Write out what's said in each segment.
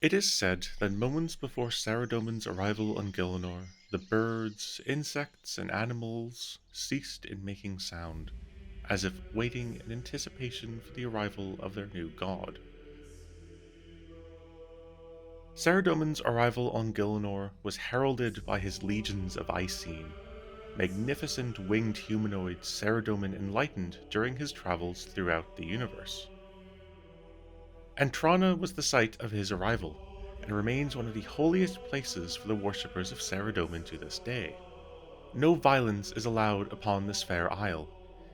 It is said that moments before Saradomin's arrival on Gielinor, the birds, insects, and animals ceased in making sound, as if waiting in anticipation for the arrival of their new god. Saradomin's arrival on Gielinor was heralded by his legions of Icene, magnificent winged humanoids Saradomin enlightened during his travels throughout the universe. Antrana was the site of his arrival, and remains one of the holiest places for the worshippers of Saradomin to this day. No violence is allowed upon this fair isle,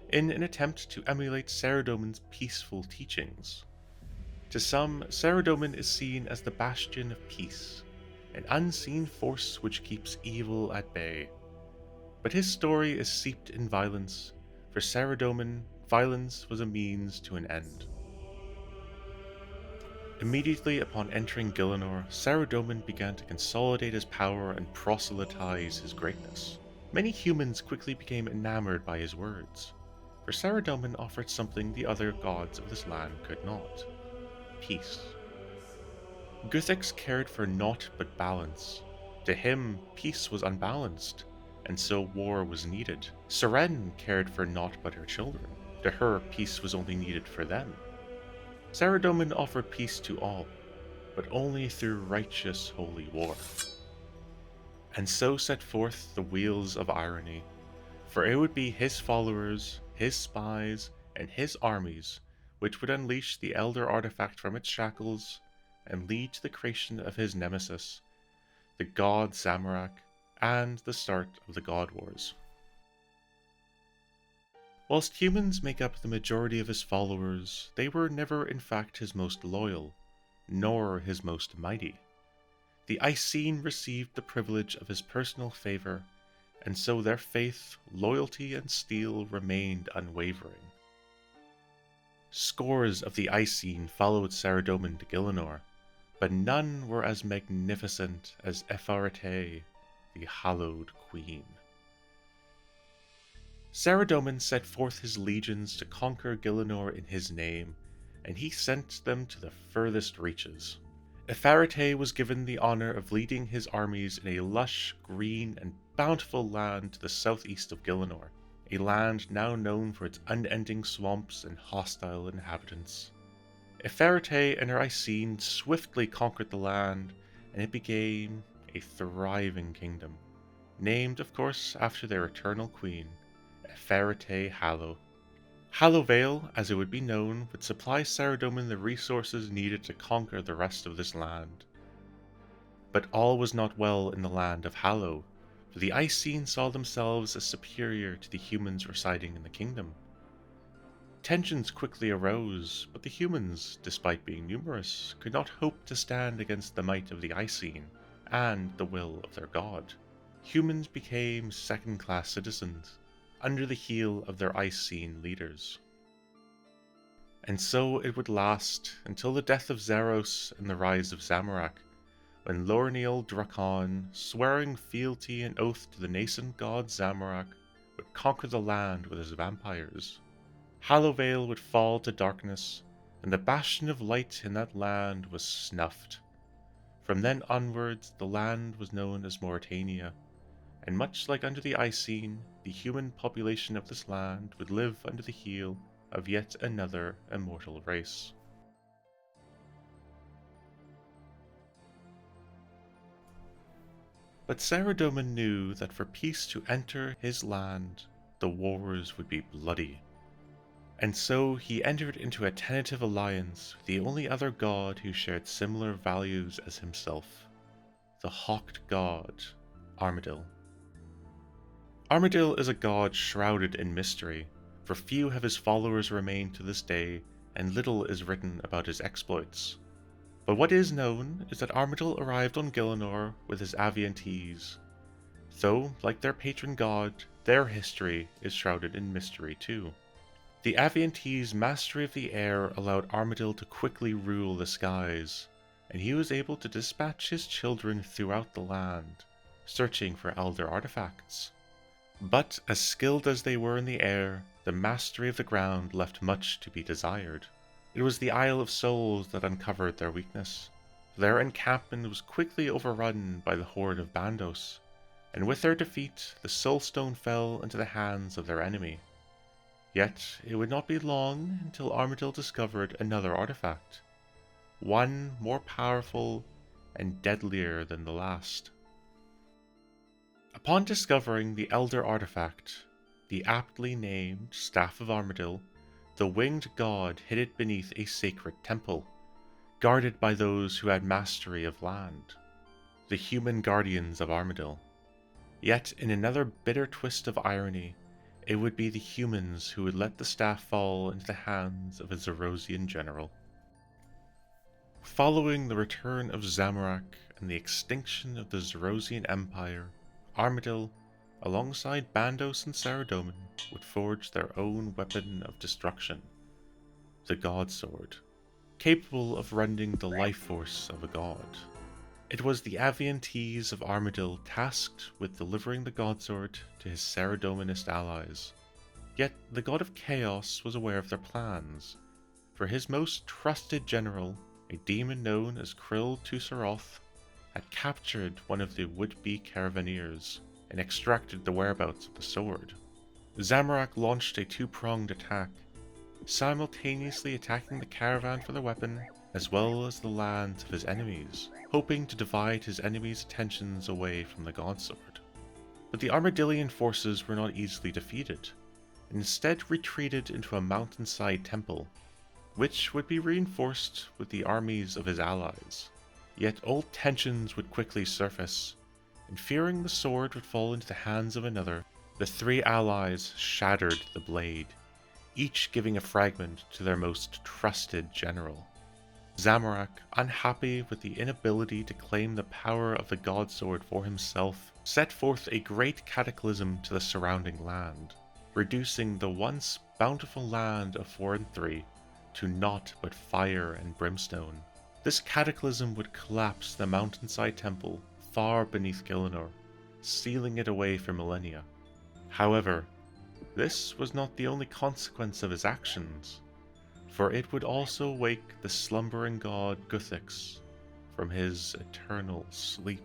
in an attempt to emulate Saradomin's peaceful teachings. To some, Saradomin is seen as the bastion of peace, an unseen force which keeps evil at bay. But his story is steeped in violence. For Saradomin, violence was a means to an end. Immediately upon entering Gielinor, Saradomin began to consolidate his power and proselytize his greatness. Many humans quickly became enamored by his words, for Saradomin offered something the other gods of this land could not: peace. Guthix cared for naught but balance. To him, peace was unbalanced, and so war was needed. Seren cared for naught but her children. To her, peace was only needed for them. Saradomin offered peace to all, but only through righteous holy war. And so set forth the wheels of irony, for it would be his followers, his spies, and his armies which would unleash the Elder Artifact from its shackles and lead to the creation of his nemesis, the god Zamorak, and the start of the God Wars. Whilst humans make up the majority of his followers, they were never in fact his most loyal, nor his most mighty. The Icene received the privilege of his personal favor, and so their faith, loyalty, and steel remained unwavering. Scores of the Icene followed Saradomin to Gielinor, but none were as magnificent as Efarete, the Hallowed Queen. Saradomin set forth his legions to conquer Gielinor in his name, and he sent them to the furthest reaches. Efarete was given the honor of leading his armies in a lush, green, and bountiful land to the southeast of Gielinor, a land now known for its unending swamps and hostile inhabitants. Efarete and her Icene swiftly conquered the land, and it became a thriving kingdom, named, of course, after their eternal queen, Efarete Hallow. Hallowvale, as it would be known, would supply Saradomin the resources needed to conquer the rest of this land. But all was not well in the land of Hallow, for the Icene saw themselves as superior to the humans residing in the kingdom. Tensions quickly arose, but the humans, despite being numerous, could not hope to stand against the might of the Icene and the will of their god. Humans became second-class citizens, under the heel of their Icene leaders. And so it would last until the death of Zaros and the rise of Zamorak, when Lorneal Drakon, swearing fealty and oath to the nascent god Zamorak, would conquer the land with his vampires. Hallowvale would fall to darkness, and the bastion of light in that land was snuffed. From then onwards, the land was known as Mauritania, and much like under the Icene, the human population of this land would live under the heel of yet another immortal race. But Saradomin knew that for peace to enter his land, the wars would be bloody. And so he entered into a tentative alliance with the only other god who shared similar values as himself, the Hawk God Armadyl. Armadyl is a god shrouded in mystery, for few of his followers remain to this day, and little is written about his exploits. But what is known is that Armadyl arrived on Gielinor with his Aviantes, though, like their patron god, their history is shrouded in mystery too. The Aviantes' mastery of the air allowed Armadyl to quickly rule the skies, and he was able to dispatch his children throughout the land, searching for elder artifacts. But as skilled as they were in the air, the mastery of the ground left much to be desired. It was the Isle of Souls that uncovered their weakness, Their encampment was quickly overrun by the horde of Bandos, and with their defeat, the Soulstone fell into the hands of their enemy. Yet it would not be long until Armadyl discovered another artifact, one more powerful and deadlier than the last. Upon discovering the Elder Artifact, the aptly named Staff of Armadyl, the winged god hid it beneath a sacred temple, guarded by those who had mastery of land, the human guardians of Armadyl. Yet, in another bitter twist of irony, it would be the humans who would let the staff fall into the hands of a Zerosian general. Following the return of Zamorak and the extinction of the Zerosian Empire, Armadyl, alongside Bandos and Saradomin, would forge their own weapon of destruction, the Godsword, capable of rending the life force of a god. It was the Aviantes of Armadyl tasked with delivering the Godsword to his Saradominist allies. Yet the god of chaos was aware of their plans, for his most trusted general, a demon known as Krill Tusaroth, had captured one of the would-be caravaneers and extracted the whereabouts of the sword. Zamorak launched a two-pronged attack, simultaneously attacking the caravan for the weapon as well as the lands of his enemies, hoping to divide his enemies' attentions away from the Godsword. But the Armadylian forces were not easily defeated, and instead retreated into a mountainside temple, which would be reinforced with the armies of his allies. Yet old tensions would quickly surface, and fearing the sword would fall into the hands of another, the three allies shattered the blade, each giving a fragment to their most trusted general. Zamorak, unhappy with the inability to claim the power of the Godsword for himself, set forth a great cataclysm to the surrounding land, reducing the once bountiful land of 4 and 3 to naught but fire and brimstone. This cataclysm would collapse the mountainside temple far beneath Gielinor, sealing it away for millennia. However, this was not the only consequence of his actions, for it would also wake the slumbering god Guthix from his eternal sleep.